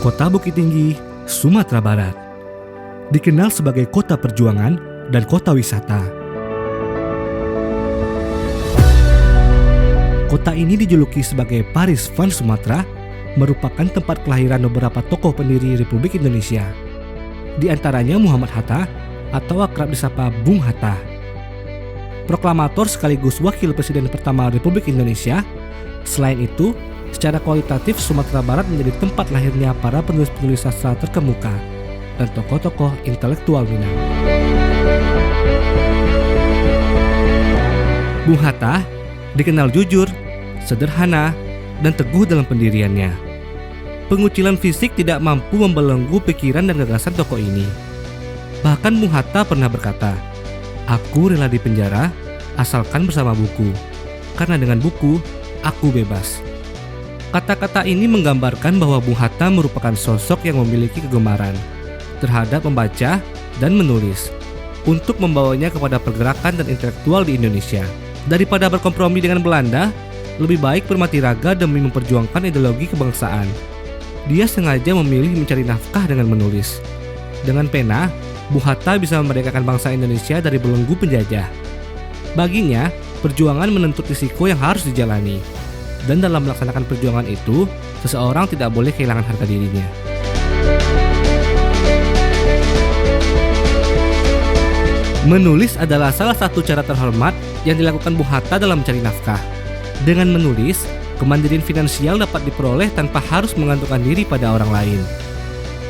Kota Bukit Tinggi, Sumatera Barat. Dikenal sebagai kota perjuangan dan kota wisata. Kota ini dijuluki sebagai Paris van Sumatera, merupakan tempat kelahiran beberapa tokoh pendiri Republik Indonesia. Di antaranya Muhammad Hatta atau akrab disapa Bung Hatta. Proklamator sekaligus wakil presiden pertama Republik Indonesia. Selain itu, secara kualitatif Sumatera Barat menjadi tempat lahirnya para penulis-penulis sastra terkemuka dan tokoh-tokoh intelektual Minang. Bung Hatta dikenal jujur, sederhana, dan teguh dalam pendiriannya. Pengucilan fisik tidak mampu membelenggu pikiran dan gagasan tokoh ini. Bahkan Bung Hatta pernah berkata, "Aku rela di penjara asalkan bersama buku, karena dengan buku aku bebas." Kata-kata ini menggambarkan bahwa Bung Hatta merupakan sosok yang memiliki kegemaran terhadap membaca dan menulis untuk membawanya kepada pergerakan dan intelektual di Indonesia. Daripada berkompromi dengan Belanda, lebih baik bermati raga demi memperjuangkan ideologi kebangsaan. Dia sengaja memilih mencari nafkah dengan menulis. Dengan pena, Bung Hatta bisa memerdekakan bangsa Indonesia dari belenggu penjajah. Baginya, perjuangan menuntut risiko yang harus dijalani. Dan dalam melaksanakan perjuangan itu, seseorang tidak boleh kehilangan harga dirinya. Menulis adalah salah satu cara terhormat yang dilakukan Bung Hatta dalam mencari nafkah. Dengan menulis, kemandirian finansial dapat diperoleh tanpa harus menggantungkan diri pada orang lain.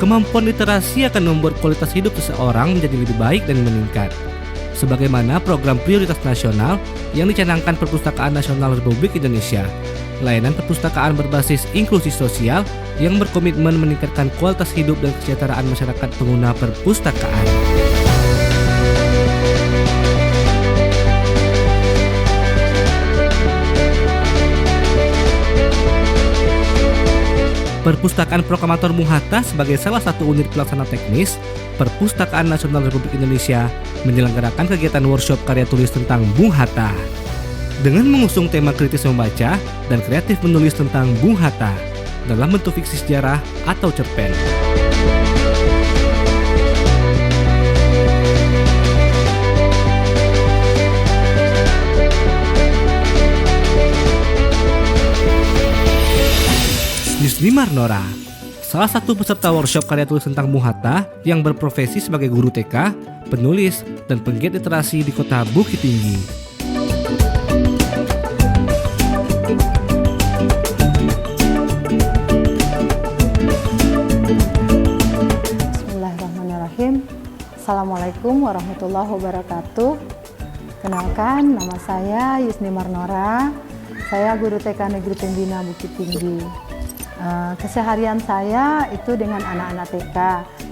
Kemampuan literasi akan membuat kualitas hidup seseorang menjadi lebih baik dan meningkat. Sebagaimana program prioritas nasional yang dicanangkan Perpustakaan Nasional Republik Indonesia, layanan perpustakaan berbasis inklusi sosial yang berkomitmen meningkatkan kualitas hidup dan kesejahteraan masyarakat pengguna perpustakaan. Perpustakaan Proklamator Bung Hatta sebagai salah satu unit pelaksana teknis Perpustakaan Nasional Republik Indonesia menyelenggarakan kegiatan workshop karya tulis tentang Bung Hatta dengan mengusung tema kritis membaca dan kreatif menulis tentang Bung Hatta dalam bentuk fiksi sejarah atau cerpen. Yusnimar Nora, salah satu peserta workshop karya tulis tentang Bung Hatta yang berprofesi sebagai guru TK, penulis, dan penggiat literasi di kota Bukit Tinggi. Bismillahirrahmanirrahim. Assalamualaikum warahmatullahi wabarakatuh. Kenalkan, nama saya Yusnimar Nora. Saya guru TK Negeri Pembina Bukit Tinggi. Keseharian saya itu dengan anak-anak TK.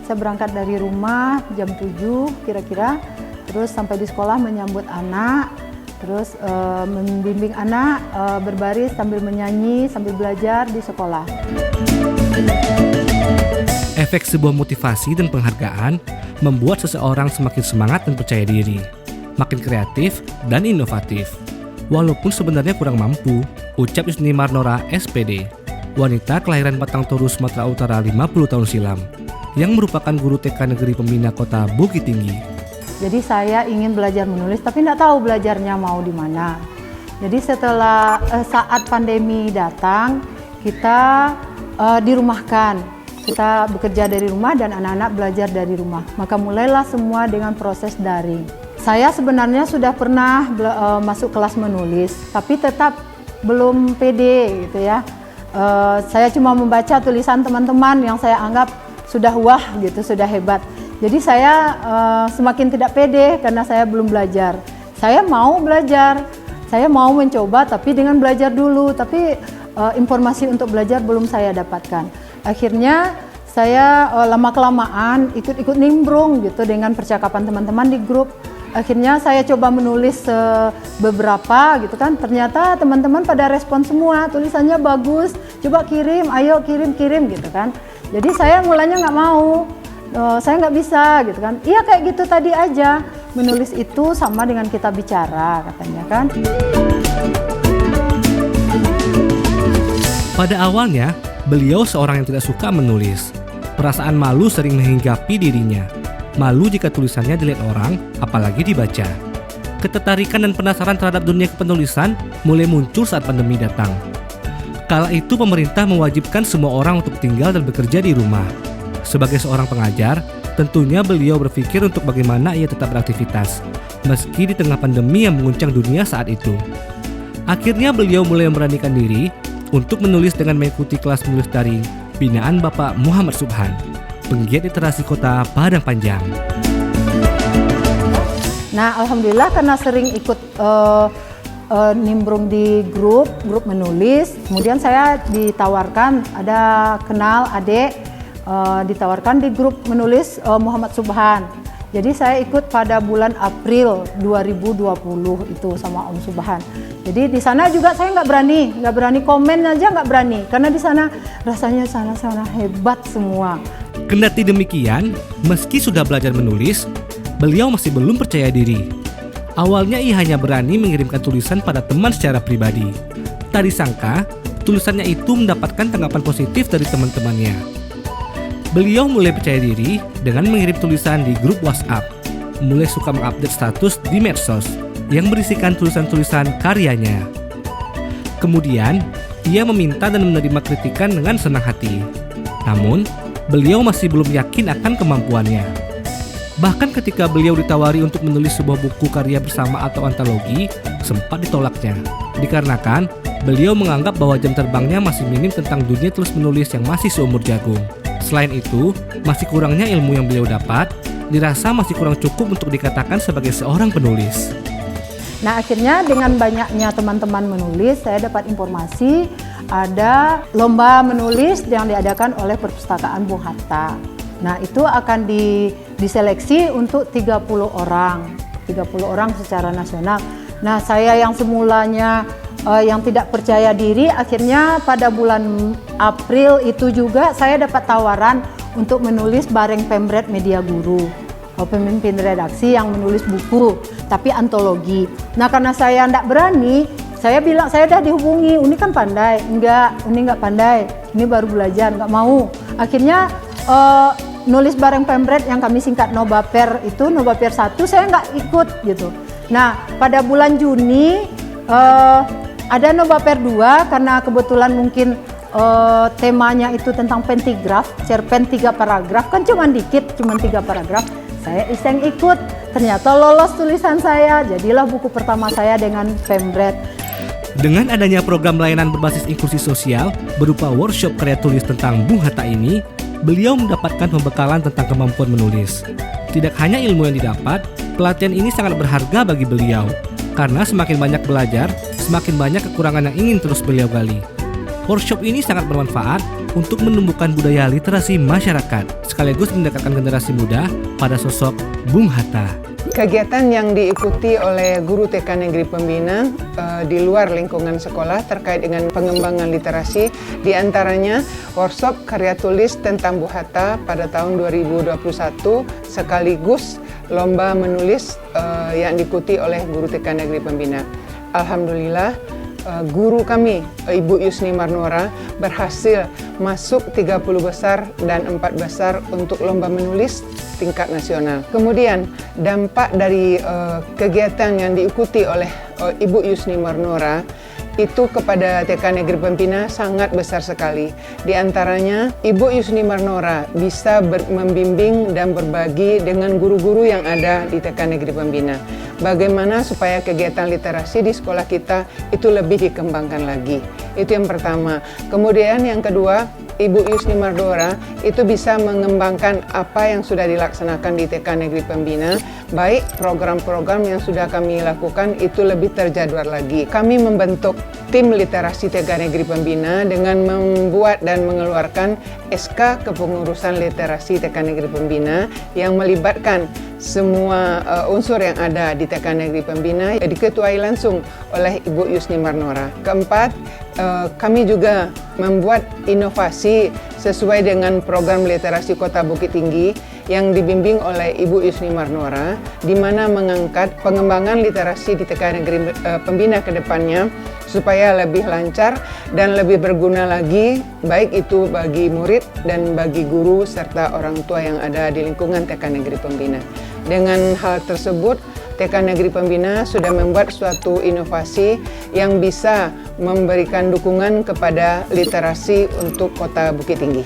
Saya berangkat dari rumah jam 7 kira-kira, terus sampai di sekolah menyambut anak, terus membimbing anak berbaris sambil menyanyi, sambil belajar di sekolah. Efek sebuah motivasi dan penghargaan membuat seseorang semakin semangat dan percaya diri, makin kreatif dan inovatif. Walaupun sebenarnya kurang mampu, ucap Yusnimar Nora SPD, wanita kelahiran Batang Toru, Sumatera Utara 50 tahun silam, yang merupakan guru TK Negeri Pembina Kota Bukit Tinggi. Jadi saya ingin belajar menulis, tapi tidak tahu belajarnya mau di mana. Jadi setelah saat pandemi datang, kita dirumahkan. Kita bekerja dari rumah dan anak-anak belajar dari rumah. Maka mulailah semua dengan proses daring. Saya sebenarnya sudah pernah masuk kelas menulis, tapi tetap belum pede gitu ya. Saya cuma membaca tulisan teman-teman yang saya anggap sudah wah gitu, sudah hebat. Jadi saya semakin tidak pede karena saya belum belajar. Saya mau belajar, saya mau mencoba tapi dengan belajar dulu. Tapi informasi untuk belajar belum saya dapatkan. Akhirnya saya lama-kelamaan ikut-ikut nimbrung gitu dengan percakapan teman-teman di grup. Akhirnya saya coba menulis beberapa gitu kan, ternyata teman-teman pada respon semua, tulisannya bagus, coba kirim, ayo kirim gitu kan. Jadi saya mulanya nggak mau, saya nggak bisa gitu kan. Iya kayak gitu tadi aja, menulis itu sama dengan kita bicara katanya kan. Pada awalnya, Beliau seorang yang tidak suka menulis. Perasaan malu sering menghinggapi dirinya. Malu jika tulisannya dilihat orang, apalagi dibaca. Ketertarikan dan penasaran terhadap dunia kepenulisan mulai muncul saat pandemi datang. Kala itu pemerintah mewajibkan semua orang untuk tinggal dan bekerja di rumah. Sebagai seorang pengajar, tentunya beliau berpikir untuk bagaimana ia tetap beraktivitas, meski di tengah pandemi yang mengguncang dunia saat itu. Akhirnya beliau mulai memberanikan diri untuk menulis dengan mengikuti kelas menulis daring binaan Bapak Muhammad Subhan, penggiat literasi kota Padang Panjang. Nah, alhamdulillah karena sering ikut nimbrung di grup menulis, kemudian saya ditawarkan, ada kenal adik, ditawarkan di grup menulis Muhammad Subhan. Jadi saya ikut pada bulan April 2020 itu sama Om Subhan. Jadi di sana juga saya nggak berani komen aja nggak berani, karena di sana rasanya sana hebat semua. Kendati demikian, meski sudah belajar menulis, beliau masih belum percaya diri. Awalnya ia hanya berani mengirimkan tulisan pada teman secara pribadi. Tak disangka, tulisannya itu mendapatkan tanggapan positif dari teman-temannya. Beliau mulai percaya diri dengan mengirim tulisan di grup WhatsApp, mulai suka mengupdate status di medsos yang berisikan tulisan-tulisan karyanya. Kemudian, ia meminta dan menerima kritikan dengan senang hati. Namun, beliau masih belum yakin akan kemampuannya. Bahkan ketika beliau ditawari untuk menulis sebuah buku karya bersama atau antologi, sempat ditolaknya. Dikarenakan, beliau menganggap bahwa jam terbangnya masih minim tentang dunia tulis menulis yang masih seumur jagung. Selain itu, masih kurangnya ilmu yang beliau dapat, dirasa masih kurang cukup untuk dikatakan sebagai seorang penulis. Nah, akhirnya dengan banyaknya teman-teman menulis, saya dapat informasi ada lomba menulis yang diadakan oleh Perpustakaan Bung Hatta. Nah, itu akan diseleksi untuk 30 orang secara nasional. Nah, saya yang semulanya yang tidak percaya diri, akhirnya pada bulan April itu juga saya dapat tawaran untuk menulis bareng Pemret Media Guru, pemimpin redaksi yang menulis buku, tapi antologi. Nah, karena saya tidak berani, saya bilang, saya dah dihubungi, Uni kan pandai, Uni nggak pandai, ini baru belajar, nggak mau. Akhirnya nulis bareng Pemret yang kami singkat Nobaper itu, Nobaper 1, saya nggak ikut gitu. Nah, pada bulan Juni ada Nobaper 2 karena kebetulan mungkin temanya itu tentang pentigraf, cerpen 3 paragraf, kan cuma dikit, cuma 3 paragraf. Saya iseng ikut, ternyata lolos tulisan saya, jadilah buku pertama saya dengan Pemret. Dengan adanya program layanan berbasis inklusi sosial berupa workshop karya tulis tentang Bung Hatta ini, beliau mendapatkan pembekalan tentang kemampuan menulis. Tidak hanya ilmu yang didapat, pelatihan ini sangat berharga bagi beliau, karena semakin banyak belajar, semakin banyak kekurangan yang ingin terus beliau gali. Workshop ini sangat bermanfaat untuk menumbuhkan budaya literasi masyarakat, sekaligus mendekatkan generasi muda pada sosok Bung Hatta. Kegiatan yang diikuti oleh guru TK Negeri Pembina di luar lingkungan sekolah terkait dengan pengembangan literasi, diantaranya workshop karya tulis tentang Bung Hatta pada tahun 2021, sekaligus lomba menulis yang diikuti oleh guru TK Negeri Pembina. Alhamdulillah, guru kami, Ibu Yusni Marnora, berhasil masuk 30 besar dan 4 besar untuk lomba menulis tingkat nasional. Kemudian dampak dari kegiatan yang diikuti oleh Ibu Yusni Marnora itu kepada TK Negeri Pembina sangat besar sekali. Di antaranya, Ibu Yusni Marnora bisa membimbing dan berbagi dengan guru-guru yang ada di TK Negeri Pembina. Bagaimana supaya kegiatan literasi di sekolah kita itu lebih dikembangkan lagi. Itu yang pertama. Kemudian yang kedua, Ibu Yusni Marnora itu bisa mengembangkan apa yang sudah dilaksanakan di TK Negeri Pembina, baik program-program yang sudah kami lakukan itu lebih terjadwal lagi. Kami membentuk tim literasi TK Negeri Pembina dengan membuat dan mengeluarkan SK Kepengurusan Literasi TK Negeri Pembina yang melibatkan semua unsur yang ada di TK Negeri Pembina, diketuai langsung oleh Ibu Yusni Marnora. Keempat, kami juga membuat inovasi sesuai dengan program literasi Kota Bukit Tinggi yang dibimbing oleh Ibu Yusni Marnora, di mana mengangkat pengembangan literasi di TK Negeri Pembina ke depannya supaya lebih lancar dan lebih berguna lagi, baik itu bagi murid dan bagi guru serta orang tua yang ada di lingkungan TK Negeri Pembina. Dengan hal tersebut, TK Negeri Pembina sudah membuat suatu inovasi yang bisa memberikan dukungan kepada literasi untuk Kota Bukit Tinggi.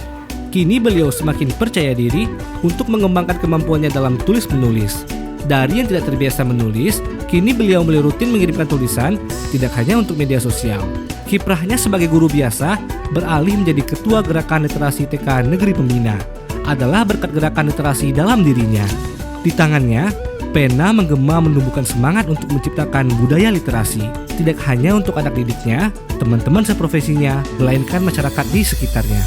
Kini beliau semakin percaya diri untuk mengembangkan kemampuannya dalam tulis-menulis. Dari yang tidak terbiasa menulis, kini beliau mulai rutin mengirimkan tulisan tidak hanya untuk media sosial. Kiprahnya sebagai guru biasa beralih menjadi ketua gerakan literasi TK Negeri Pembina adalah berkat gerakan literasi dalam dirinya. Di tangannya, pena menggema menumbuhkan semangat untuk menciptakan budaya literasi, tidak hanya untuk anak didiknya, teman-teman seprofesinya, melainkan masyarakat di sekitarnya.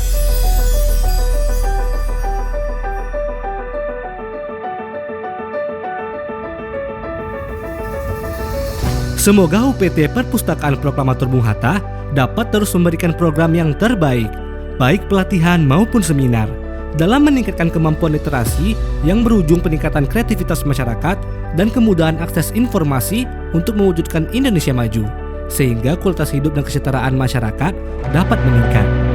Semoga UPT Perpustakaan Proklamator Bung Hatta dapat terus memberikan program yang terbaik, baik pelatihan maupun seminar, dalam meningkatkan kemampuan literasi yang berujung peningkatan kreativitas masyarakat dan kemudahan akses informasi untuk mewujudkan Indonesia maju, sehingga kualitas hidup dan kesejahteraan masyarakat dapat meningkat.